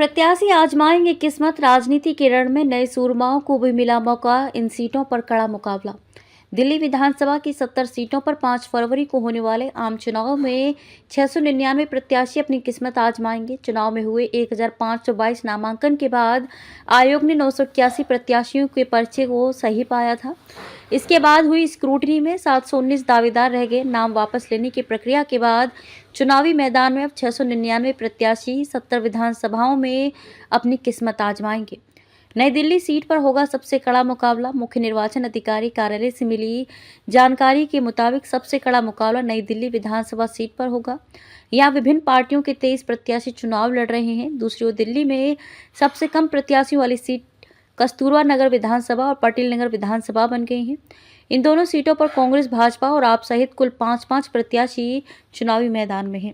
प्रत्याशी आजमाएंगे किस्मत, राजनीति के रण में नए सूरमाओं को भी मिला मौका, इन सीटों पर कड़ा मुकाबला। दिल्ली विधानसभा की 70 सीटों पर 5 फरवरी को होने वाले आम चुनाव में 699 प्रत्याशी अपनी किस्मत आजमाएंगे। चुनाव में हुए 1522 नामांकन के बाद आयोग ने 981 प्रत्याशियों के पर्चे को सही पाया था। इसके बाद हुई स्क्रूटनी में 719 दावेदार रह गए। नाम वापस लेने की प्रक्रिया के बाद चुनावी मैदान में अब 699 प्रत्याशी 70 विधानसभाओं में अपनी किस्मत आजमाएंगे। नई दिल्ली सीट पर होगा सबसे कड़ा मुकाबला। मुख्य निर्वाचन अधिकारी कार्यालय से मिली जानकारी के मुताबिक सबसे कड़ा मुकाबला नई दिल्ली विधानसभा सीट पर होगा। यहाँ विभिन्न पार्टियों के 23 प्रत्याशी चुनाव लड़ रहे हैं। दूसरी ओर दिल्ली में सबसे कम प्रत्याशियों वाली सीट कस्तूरबा नगर विधानसभा और पटेल नगर विधानसभा बन गई हैं। इन दोनों सीटों पर कांग्रेस, भाजपा और आप सहित कुल 5-5 प्रत्याशी चुनावी मैदान में हैं।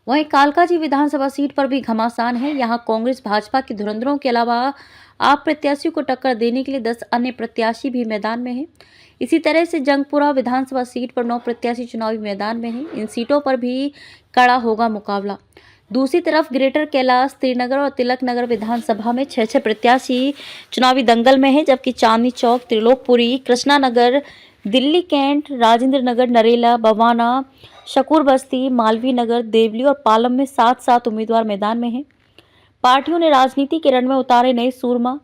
वहीं कालकाजी विधानसभा सीट पर भी घमासान है। यहां कांग्रेस, भाजपा के धुरंधरों के अलावा आप प्रत्याशियों को टक्कर देने के लिए 10 अन्य प्रत्याशी भी मैदान में हैं। इसी तरह से जंगपुरा विधानसभा सीट पर 9 प्रत्याशी चुनावी मैदान में हैं। इन सीटों पर भी कड़ा होगा मुकाबला। दूसरी तरफ ग्रेटर कैलाश, श्रीनगर और तिलक नगर विधानसभा में 6-6 प्रत्याशी चुनावी दंगल में हैं, जबकि चांदनी चौक, त्रिलोकपुरी, कृष्णा नगर, दिल्ली कैंट, राजेंद्र नगर, नरेला, बवाना, शकूर बस्ती, मालवीय नगर, देवली और पालम में 7-7 उम्मीदवार मैदान में हैं। पार्टियों ने राजनीति के रण में उतारे नए सूरमा।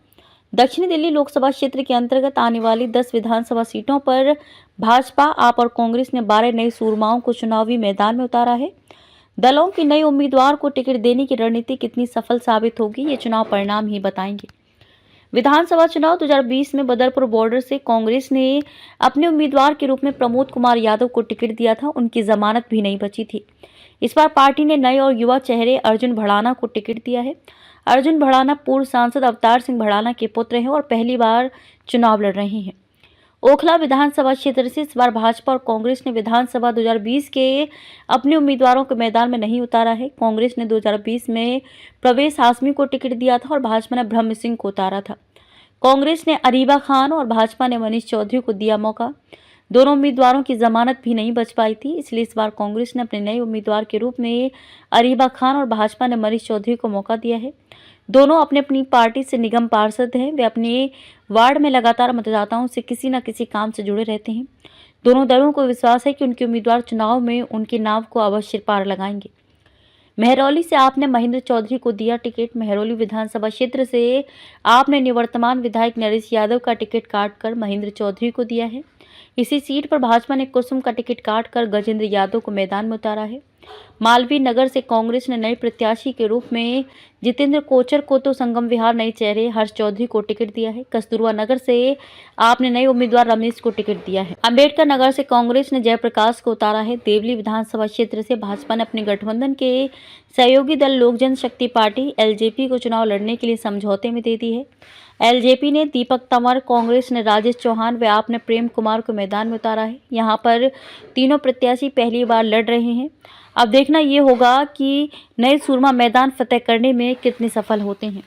दक्षिणी दिल्ली लोकसभा क्षेत्र के अंतर्गत आने वाली 10 विधानसभा सीटों पर भाजपा, आप और कांग्रेस ने 12 नए सूरमाओं को चुनावी मैदान में उतारा है। दलों की नए उम्मीदवार को टिकट देने की रणनीति कितनी सफल साबित होगी, ये चुनाव परिणाम ही बताएंगे। विधानसभा चुनाव 2020 में बदरपुर बॉर्डर से कांग्रेस ने अपने उम्मीदवार के रूप में प्रमोद कुमार यादव को टिकट दिया था। उनकी जमानत भी नहीं बची थी। इस बार पार्टी ने नए और युवा चेहरे अर्जुन भड़ाना को टिकट दिया है। अर्जुन भड़ाना पूर्व सांसद अवतार सिंह भड़ाना के पुत्र हैं और पहली बार चुनाव लड़ रहे हैं। ओखला विधानसभा क्षेत्र से इस बार भाजपा और कांग्रेस ने विधानसभा 2020 के अपने उम्मीदवारों को मैदान में नहीं उतारा है। कांग्रेस ने 2020 में प्रवेश हाशमी को टिकट दिया था और भाजपा ने ब्रह्म सिंह को उतारा था। कांग्रेस ने अरीबा खान और भाजपा ने मनीष चौधरी को दिया मौका। दोनों उम्मीदवारों की जमानत भी नहीं बच पाई थी, इसलिए इस बार कांग्रेस ने अपने नए उम्मीदवार के रूप में अरीबा खान और भाजपा ने मनीष चौधरी को मौका दिया है। दोनों अपनी अपनी पार्टी से निगम पार्षद हैं। वे अपने वार्ड में लगातार मतदाताओं से किसी न किसी काम से जुड़े रहते हैं। दोनों दलों को विश्वास है कि उनके उम्मीदवार चुनाव में उनके नाव को अवश्य पार लगाएंगे। महरौली से आपने महेंद्र चौधरी को दिया टिकट। महरौली विधानसभा क्षेत्र से आपने निवर्तमान विधायक नरेश यादव का टिकट काटकर महेंद्र चौधरी को दिया है। इसी सीट पर भाजपा ने कुसुम का टिकट काटकर गजेंद्र यादव को मैदान में उतारा है। मालवीय नगर से कांग्रेस ने नए प्रत्याशी के रूप में जितेंद्र कोचर को तो संगम विहार नए चेहरे हर्ष चौधरी को टिकट दिया है। कस्तूरबा नगर से आपने नए उम्मीदवार रमेश को टिकट दिया है। अंबेडकर नगर से कांग्रेस ने जयप्रकाश को उतारा है। देवली विधानसभा क्षेत्र से भाजपा ने अपने गठबंधन के सहयोगी दल लोक जनशक्ति पार्टी एलजेपी को चुनाव लड़ने के लिए समझौते में दे दी है। एलजेपी ने दीपक तंवर, कांग्रेस ने राजेश चौहान व आपने प्रेम कुमार को मैदान में उतारा है। यहाँ पर तीनों प्रत्याशी पहली बार लड़ रहे हैं। अब देखना ये होगा कि नए सूरमा मैदान फतेह करने में कितने सफल होते हैं।